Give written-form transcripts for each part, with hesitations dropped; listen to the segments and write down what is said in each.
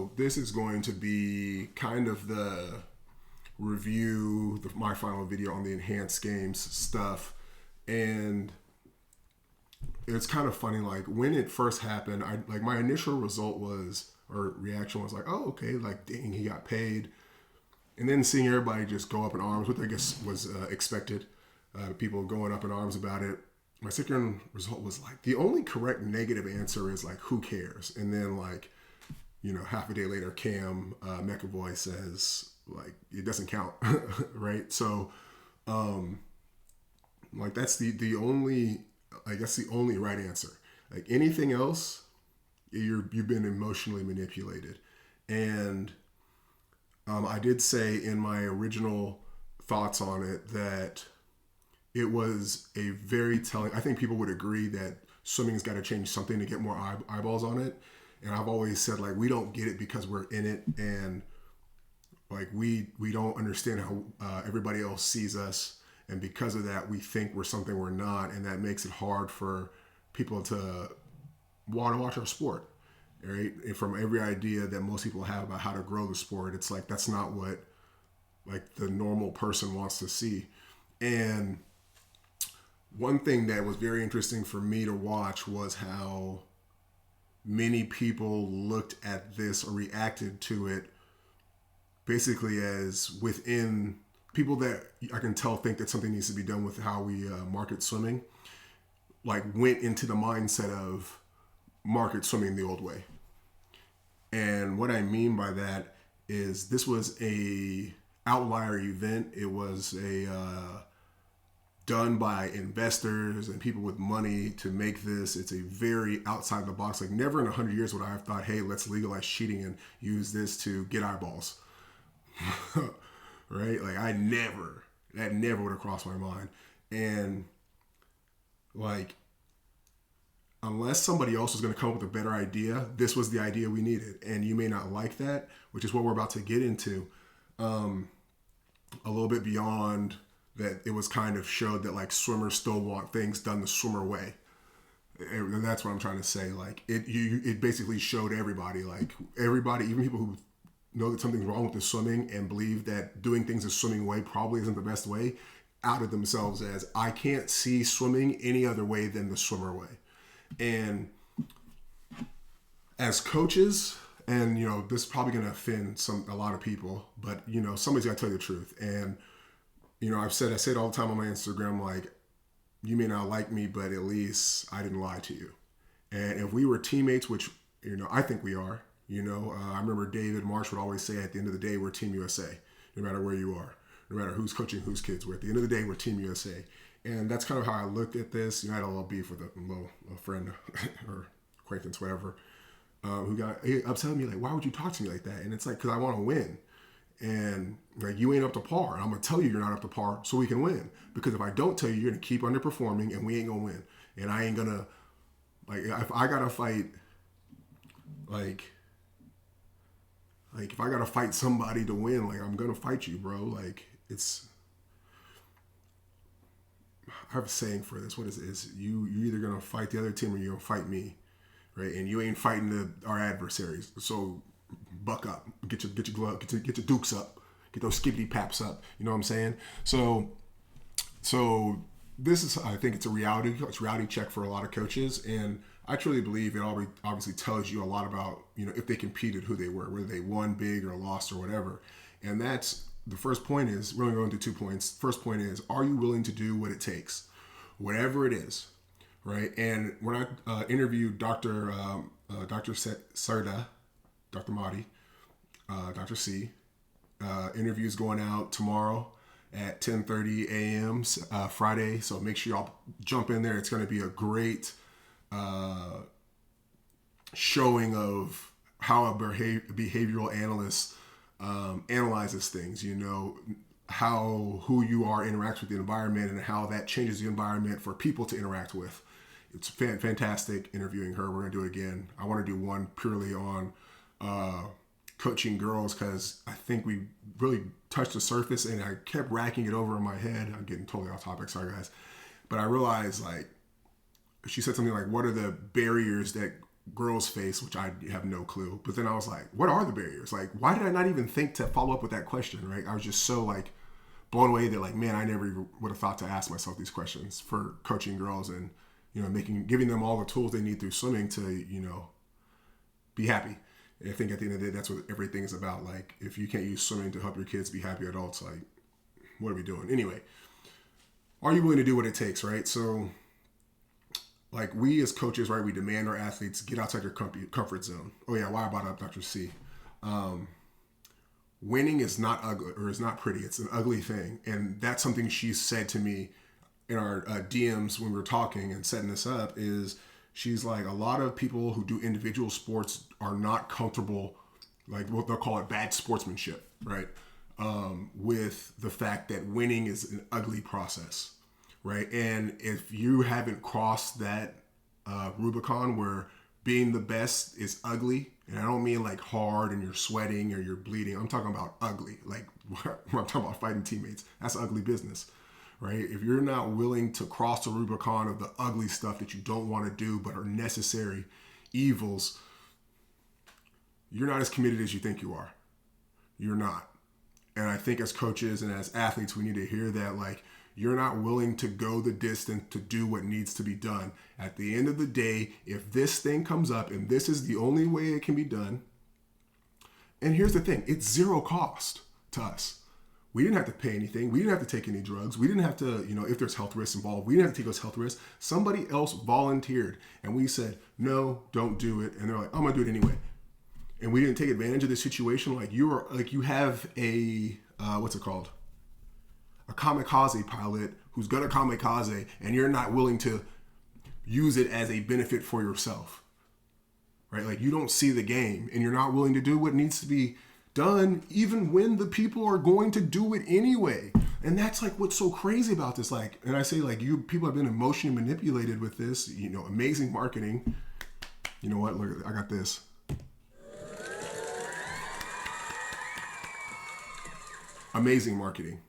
So this is going to be kind of the review, my final video on the enhanced games stuff. And it's kind of funny, like when it first happened, my initial result was, or reaction was like, oh, okay, like dang, he got paid. And then seeing everybody just go up in arms, which I guess was expected, people going up in arms about it. My second result was like, the only correct negative answer is like, who cares? And then like, half a day later, Cam McAvoy says like, it doesn't count, right? So, like that's the only, I guess the only right answer. Like anything else, you've been emotionally manipulated. And I did say in my original thoughts on it that it was a very telling. I think people would agree that swimming's got to change something to get more eyeballs on it. And I've always said like we don't get it because we're in it, and like we don't understand how everybody else sees us, and because of that we think we're something we're not, and that makes it hard for people to want to watch our sport. Right? And from every idea that most people have about how to grow the sport, it's like that's not what like the normal person wants to see. And one thing that was very interesting for me to watch was how many people looked at this or reacted to it basically as within people that I can tell think that something needs to be done with how we market swimming, like went into the mindset of market swimming the old way. And what I mean by that is this was a outlier event. It was a done by investors and people with money to make this. It's a very outside the box. Like never in 100 years would I have thought, hey, let's legalize cheating and use this to get eyeballs. Right? Like that never would have crossed my mind. And like, unless somebody else was going to come up with a better idea, this was the idea we needed. And you may not like that, which is what we're about to get into. A little bit beyond that, it was kind of showed that like swimmers still want things done the swimmer way. And that's what I'm trying to say. Like it basically showed everybody, even people who know that something's wrong with the swimming and believe that doing things the swimming way probably isn't the best way, outed themselves as, I can't see swimming any other way than the swimmer way. And as coaches, and this is probably going to offend a lot of people, but somebody's got to tell you the truth. And I say it all the time on my Instagram, like, you may not like me, but at least I didn't lie to you. And if we were teammates, which I think we are, I remember David Marsh would always say, at the end of the day, we're Team USA, no matter where you are, no matter who's coaching whose kids. We're at the end of the day, we're Team USA. And that's kind of how I looked at this. I had a little beef with a friend or acquaintance, whatever, who got upset with me, like, why would you talk to me like that? And it's like, because I want to win. And like, you ain't up to par. And I'm going to tell you you're not up to par so we can win. Because if I don't tell you, you're going to keep underperforming and we ain't going to win. And I ain't going to, like, if I got to fight, like, if I got to fight somebody to win, like, I'm going to fight you, bro. Like, I have a saying for this. What is it? It's you're either going to fight the other team or you're going to fight me, right? And you ain't fighting our adversaries. So buck up, get your glove, get your dukes up, get those skibbity paps up. You know what I'm saying? So this is, I think it's a reality check for a lot of coaches, and I truly believe it obviously tells you a lot about if they competed, who they were, whether they won big or lost or whatever. And that's the first point. Is we're going to go into 2 points. First point is, are you willing to do what it takes, whatever it is, right? And when I interviewed Dr. Serda, Dr. Mahdi, Dr. C, interviews going out tomorrow at 10:30 a.m. Friday. So make sure y'all jump in there. It's going to be a great showing of how a behavioral analyst analyzes things. Who you are interacts with the environment and how that changes the environment for people to interact with. It's fantastic interviewing her. We're going to do it again. I want to do one purely on coaching girls, because I think we really touched the surface and I kept racking it over in my head. I'm getting totally off topic, sorry guys. But I realized, like, she said something like, what are the barriers that girls face, which I have no clue. But then I was like, what are the barriers? Like, why did I not even think to follow up with that question, right? I was just so like blown away that like, man, I never even would have thought to ask myself these questions for coaching girls and, giving them all the tools they need through swimming to, be happy. And I think at the end of the day, that's what everything is about. Like, if you can't use swimming to help your kids be happy adults, like, what are we doing? Anyway, are you willing to do what it takes, right? So, like, we as coaches, right, we demand our athletes get outside your comfort zone. Oh, yeah, why I brought up Dr. C. Winning is not ugly, or is not pretty. It's an ugly thing. And that's something she said to me in our DMs when we were talking and setting this up is she's like, a lot of people who do individual sports are not comfortable, like what they'll call it bad sportsmanship, right? With the fact that winning is an ugly process, right? And if you haven't crossed that Rubicon where being the best is ugly, and I don't mean like hard and you're sweating or you're bleeding. I'm talking about ugly. Like when I'm talking about fighting teammates, that's ugly business, right? If you're not willing to cross the Rubicon of the ugly stuff that you don't want to do but are necessary evils, you're not as committed as you think you are. You're not. And I think as coaches and as athletes, we need to hear that, like, you're not willing to go the distance to do what needs to be done. At the end of the day, if this thing comes up and this is the only way it can be done, and here's the thing, it's zero cost to us. We didn't have to pay anything. We didn't have to take any drugs. We didn't have to, if there's health risks involved, we didn't have to take those health risks. Somebody else volunteered and we said, no, don't do it. And they're like, I'm gonna do it anyway. And we didn't take advantage of the situation. Like you have a, what's it called? A kamikaze pilot who's gonna kamikaze, and you're not willing to use it as a benefit for yourself, right? Like you don't see the game and you're not willing to do what needs to be done, even when the people are going to do it anyway. And that's like what's so crazy about this. Like, and I say like people have been emotionally manipulated with this, amazing marketing. You know what? Look, I got this. Amazing marketing.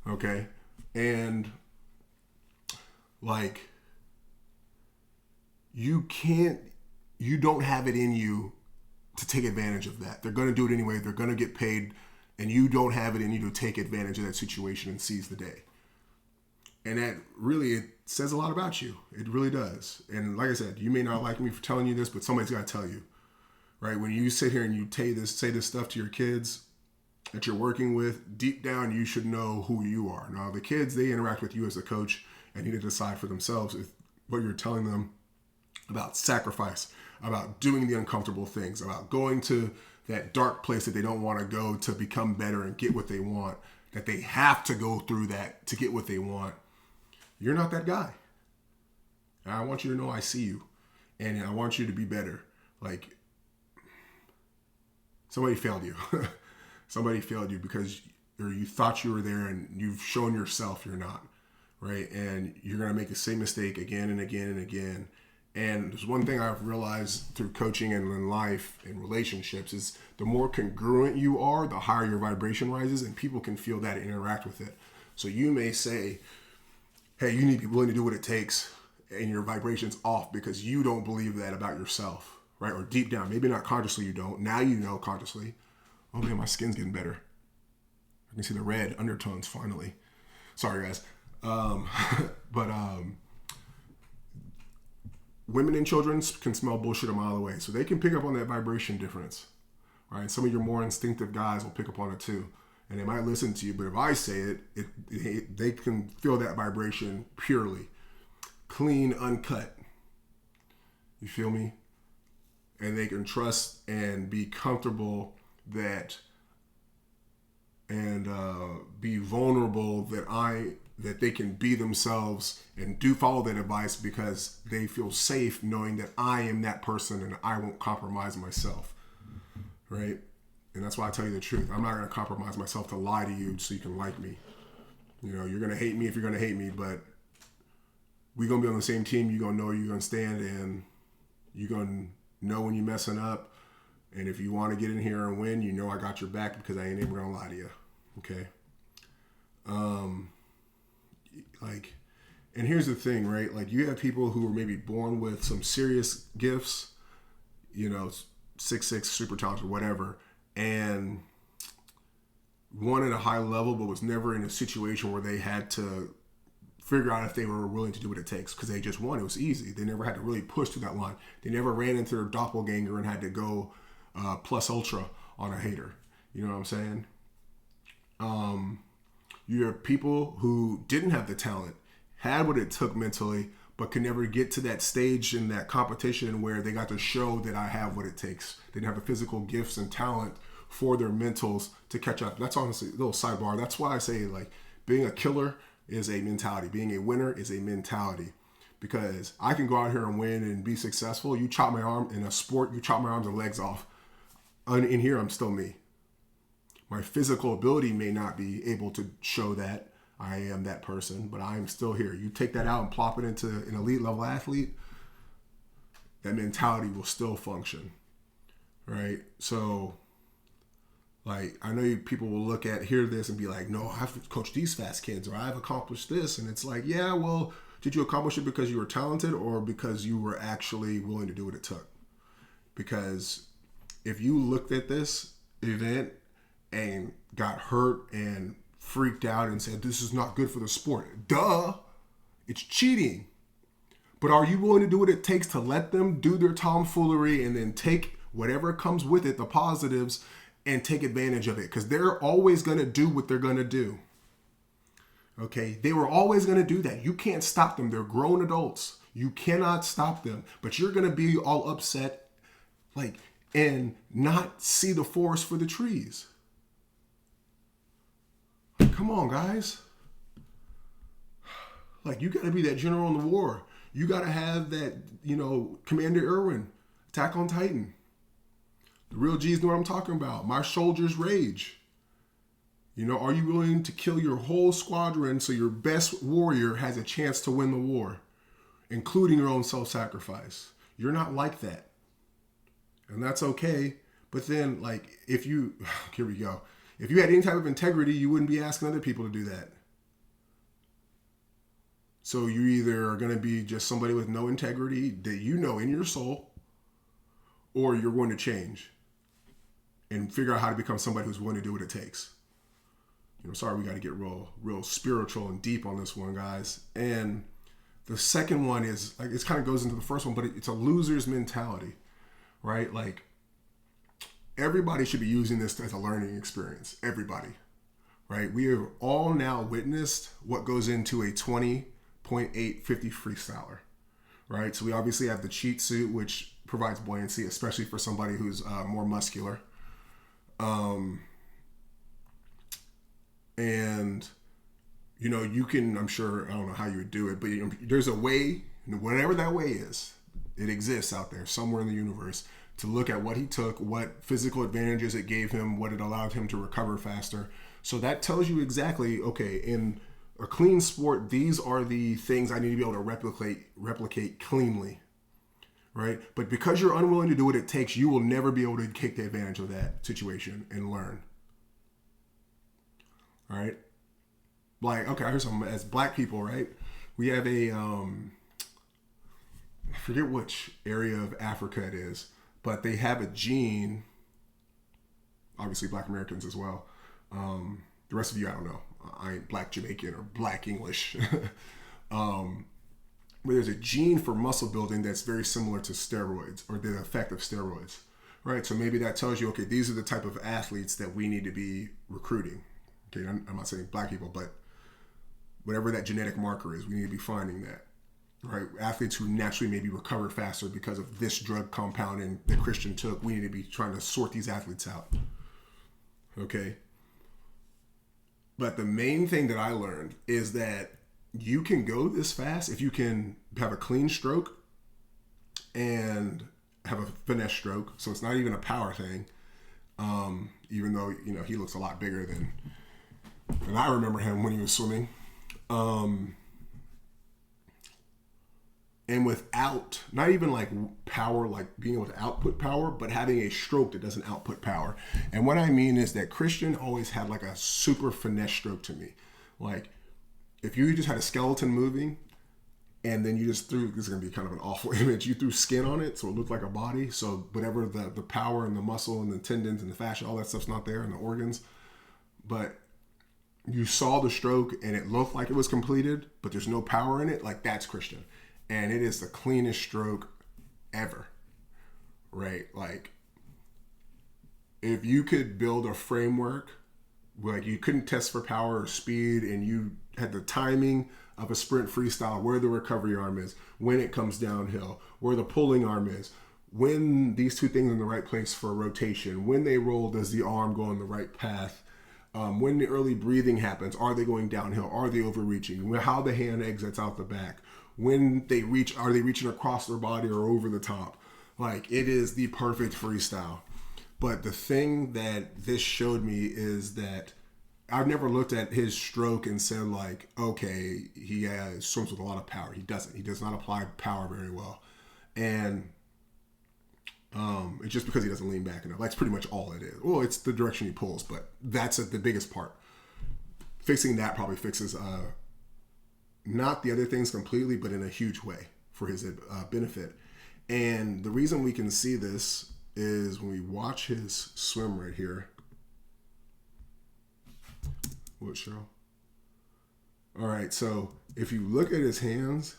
Okay. And like, you don't have it in you to take advantage of that. They're going to do it anyway. They're going to get paid, and you don't have it in you to take advantage of that situation and seize the day. And that really, it says a lot about you. It really does. And like I said, you may not like me for telling you this, but somebody's got to tell you, right? When you sit here and you say this stuff to your kids that you're working with, deep down, you should know who you are. Now, the kids, they interact with you as a coach and need to decide for themselves if what you're telling them about sacrifice, about doing the uncomfortable things, about going to that dark place that they don't want to go to become better and get what they want, that they have to go through that to get what they want. You're not that guy. And I want you to know I see you. And I want you to be better. Like, somebody failed you. Somebody failed you because you thought you were there and you've shown yourself you're not, right? And you're going to make the same mistake again and again and again. And there's one thing I've realized through coaching and in life and relationships is the more congruent you are, the higher your vibration rises, and people can feel that and interact with it. So you may say, hey, you need to be willing to do what it takes, and your vibration's off because you don't believe that about yourself, right? Or deep down, maybe not consciously you don't. Now you know consciously. Oh man, my skin's getting better. I can see the red undertones finally. Sorry guys. Women and children can smell bullshit a mile away. So they can pick up on that vibration difference, right? Some of your more instinctive guys will pick up on it too. And they might listen to you, but if I say it, they can feel that vibration purely, clean, uncut. You feel me? And they can trust and be comfortable that, and be vulnerable that they can be themselves and do follow that advice because they feel safe knowing that I am that person and I won't compromise myself, right? And that's why I tell you the truth. I'm not going to compromise myself to lie to you so you can like me. You're going to hate me if you're going to hate me, but we're going to be on the same team. You're going to know where you're going to stand, and you're going to know when you're messing up. And if you want to get in here and win, I got your back because I ain't even going to lie to you. Okay? And here's the thing, right? Like, you have people who are maybe born with some serious gifts 6'6", super talented, whatever, and won at a high level, but was never in a situation where they had to figure out if they were willing to do what it takes, because they just won. It was easy. They never had to really push to that line. They never ran into their doppelganger and had to go plus ultra on a hater. You know what I'm saying? You have people who didn't have the talent, had what it took mentally, but could never get to that stage in that competition where they got to show that I have what it takes. They didn't have the physical gifts and talent for their mentals to catch up. That's honestly a little sidebar. That's why I say, like, being a killer is a mentality. Being a winner is a mentality. Because I can go out here and win and be successful. You chop my arm in a sport, you chop my arms and legs off. In here, I'm still me. My physical ability may not be able to show that I am that person, but I am still here. You take that out and plop it into an elite level athlete, that mentality will still function, right? So, like, I know people will hear this and be like, no, I have to coach these fast kids, or I've accomplished this. And it's like, yeah, well, did you accomplish it because you were talented or because you were actually willing to do what it took? Because if you looked at this event and got hurt and freaked out and said, this is not good for the sport, duh, it's cheating. But are you willing to do what it takes to let them do their tomfoolery and then take whatever comes with it, the positives, and take advantage of it? Because they're always going to do what they're going to do. Okay? They were always going to do that. You can't stop them. They're grown adults. You cannot stop them. But you're going to be all upset, like, and not see the forest for the trees. Come on, guys. Like, you got to be that general in the war. You got to have that, Commander Irwin, Attack on Titan. The real G's know what I'm talking about. My soldiers rage. Are you willing to kill your whole squadron so your best warrior has a chance to win the war, including your own self-sacrifice? You're not like that. And that's okay. But then, like, here we go. If you had any type of integrity, you wouldn't be asking other people to do that. So you either are going to be just somebody with no integrity that you know in your soul, or you're going to change and figure out how to become somebody who's willing to do what it takes. Sorry, we got to get real spiritual and deep on this one, guys. And the second one is, like, it kind of goes into the first one, but it's a loser's mentality, right? Like, everybody should be using this as a learning experience. Everybody, right? We have all now witnessed what goes into a 20.850 freestyler, right? So we obviously have the cheat suit, which provides buoyancy, especially for somebody who's more muscular. And, you can, I'm sure, I don't know how you would do it, but there's a way, whatever that way is, it exists out there somewhere in the universe, to look at what he took, what physical advantages it gave him, what it allowed him to recover faster. So that tells you exactly, okay, in a clean sport, these are the things I need to be able to replicate cleanly, right? But because you're unwilling to do what it takes, you will never be able to take the advantage of that situation and learn. All right? Like, okay, here's something. As black people, right, we have a, I forget which area of Africa it is, but they have a gene, obviously black Americans as well. The rest of you, I don't know. I ain't black Jamaican or black English. But there's a gene for muscle building that's very similar to steroids, or the effect of steroids, right? So maybe that tells you, okay, these are the type of athletes that we need to be recruiting. Okay, I'm not saying black people, but whatever that genetic marker is, we need to be finding that. Right, athletes who naturally maybe recover faster because of this drug compounding that Christian took, we need to be trying to sort these athletes out. Okay. But the main thing that I learned is that you can go this fast if you can have a clean stroke and have a finesse stroke. So it's not even a power thing. Even though, he looks a lot bigger than I remember him when he was swimming. And without, not even like power, like being able to output power, but having a stroke that doesn't output power. And what I mean is that Christian always had like a super finesse stroke to me. Like, if you just had a skeleton moving and then you just threw, this is going to be kind of an awful image, you threw skin on it so it looked like a body. So whatever the power and the muscle and the tendons and the fascia, all that stuff's not there, and the organs. But you saw the stroke and it looked like it was completed, but there's no power in it. Like, that's Christian. And it is the cleanest stroke ever, right? Like, if you could build a framework, like you couldn't test for power or speed, and you had the timing of a sprint freestyle, where the recovery arm is, when it comes downhill, where the pulling arm is, when these two things are in the right place for rotation, when they roll, does the arm go in the right path, when the early breathing happens, are they going downhill, are they overreaching, how the hand exits out the back, when they reach, are they reaching across their body or over the top? Like, it is the perfect freestyle. But the thing that this showed me is that I've never looked at his stroke and said, like, okay, he swims with a lot of power. He doesn't. He does not apply power very well. And it's just because he doesn't lean back enough. That's pretty much all it is. Well, it's the direction he pulls, but that's the biggest part. Fixing that probably fixes not the other things completely, but in a huge way for his benefit. And the reason we can see this is when we watch his swim right here. What show? All right, so if you look at his hands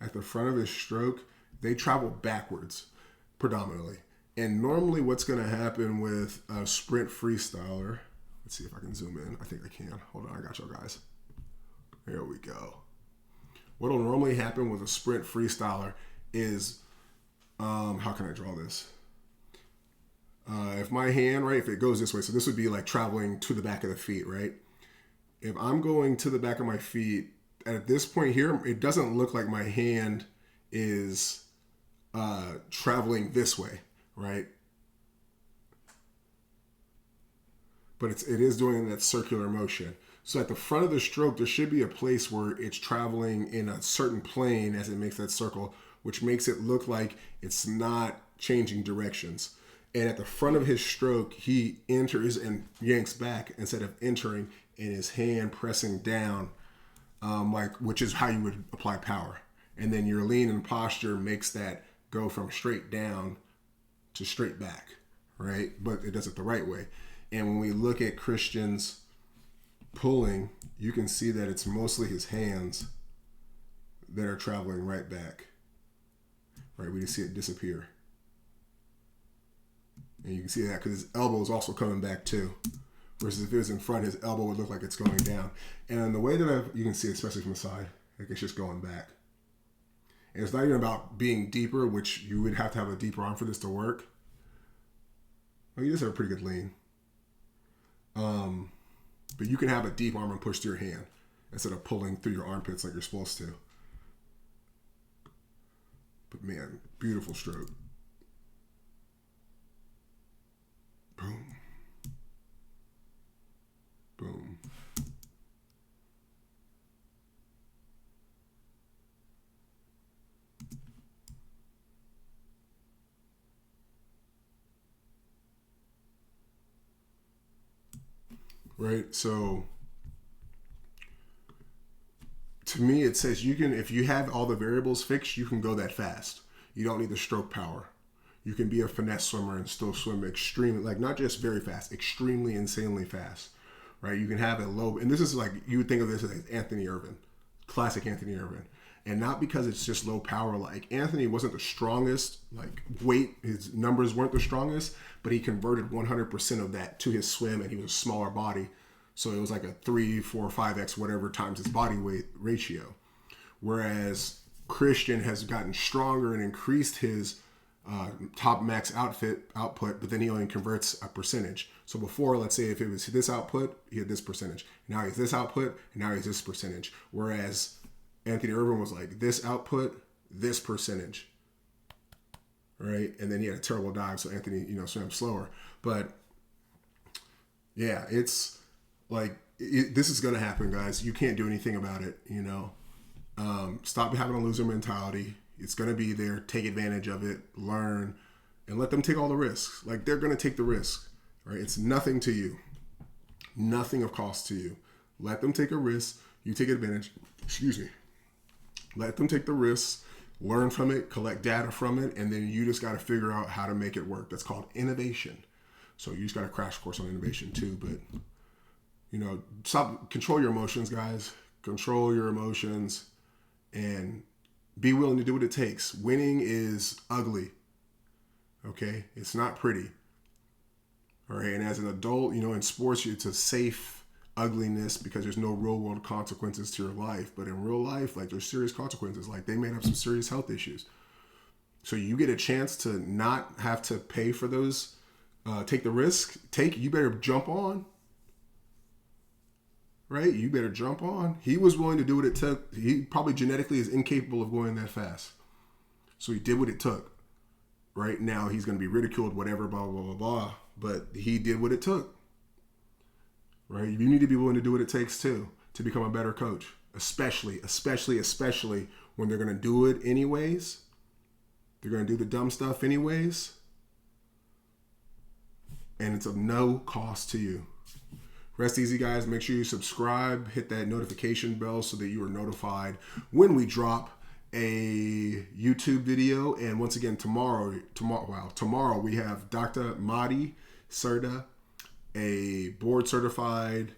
at the front of his stroke, they travel backwards predominantly. And normally what's going to happen with a sprint freestyler, let's see if I can zoom in. I think I can. Hold on, I got y'all guys. There we go. What will normally happen with a sprint freestyler is, how can I draw this? If my hand, right, if it goes this way, so this would be like traveling to the back of the feet, right? If I'm going to the back of my feet, at this point here, it doesn't look like my hand is traveling this way, right? But it is doing that circular motion. So at the front of the stroke, there should be a place where it's traveling in a certain plane as it makes that circle, which makes it look like it's not changing directions. And at the front of his stroke, he enters and yanks back instead of entering, and his hand pressing down, which is how you would apply power. And then your lean and posture makes that go from straight down to straight back, right? But it does it the right way. And when we look at Christian's pulling, you can see that it's mostly his hands that are traveling right back, right? We just see it disappear. And you can see that because his elbow is also coming back too. Versus if it was in front, his elbow would look like it's going down. And the way that you can see, especially from the side, like it's just going back. And it's not even about being deeper, which you would have to have a deeper arm for this to work. Well, you just have a pretty good lean. But you can have a deep arm and push through your hand instead of pulling through your armpits like you're supposed to. But man, beautiful stroke. Boom. Boom. Right, so to me it says you can, if you have all the variables fixed, you can go that fast. You don't need the stroke power. You can be a finesse swimmer and still swim extremely, like not just very fast, extremely insanely fast, right? You can have a low, and this is like, you would think of this as Anthony Irvin, classic Anthony Irvin. And not because it's just low power, like Anthony wasn't the strongest, like weight, his numbers weren't the strongest, but he converted 100% of that to his swim, and he was a smaller body. So it was like a 3, 4, 5x whatever times his body weight ratio. Whereas Christian has gotten stronger and increased his top max output, but then he only converts a percentage. So before, let's say if it was this output, he had this percentage. Now he's this output, and now he's this percentage. Whereas Anthony Irvin was like this output, this percentage, right? And then he had a terrible dive, so Anthony, swam slower. But yeah, it's like this is going to happen, guys. You can't do anything about it. Stop having a loser mentality. It's going to be there. Take advantage of it. Learn, and let them take all the risks. Like they're going to take the risk, right? It's nothing to you, nothing of cost to you. Let them take a risk. You take advantage. Excuse me. Let them take the risks, learn from it, collect data from it, and then you just got to figure out how to make it work. That's called innovation. So you just got a crash course on innovation too. But, control your emotions, guys. Control your emotions and be willing to do what it takes. Winning is ugly. Okay? It's not pretty. All right? And as an adult, in sports, it's a safe ugliness because there's no real world consequences to your life. But in real life, there's serious consequences. They may have some serious health issues. So you get a chance to not have to pay for those, take the risk. You better jump on. Right? You better jump on. He was willing to do what it took. He probably genetically is incapable of going that fast. So he did what it took. Right now, he's going to be ridiculed, whatever, blah, blah, blah, blah. But he did what it took. Right? You need to be willing to do what it takes, too, to become a better coach. Especially when they're going to do it anyways. They're going to do the dumb stuff anyways. And it's of no cost to you. Rest easy, guys. Make sure you subscribe, hit that notification bell so that you are notified when we drop a YouTube video. And once again, tomorrow we have Dr. Mahdi Serda, a board certified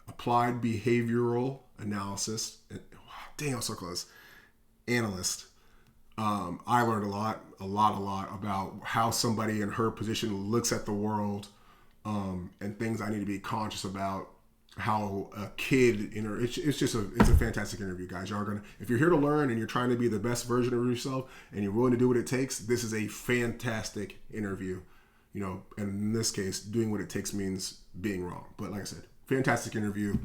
applied behavioral analysis. Dang, I was so close. Analyst. I learned a lot about how somebody in her position looks at the world. And things I need to be conscious about. How a kid, it's a fantastic interview, guys. If you're here to learn and you're trying to be the best version of yourself and you're willing to do what it takes, this is a fantastic interview. And in this case, doing what it takes means being wrong. But like I said, fantastic interview.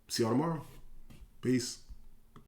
See y'all tomorrow. Peace.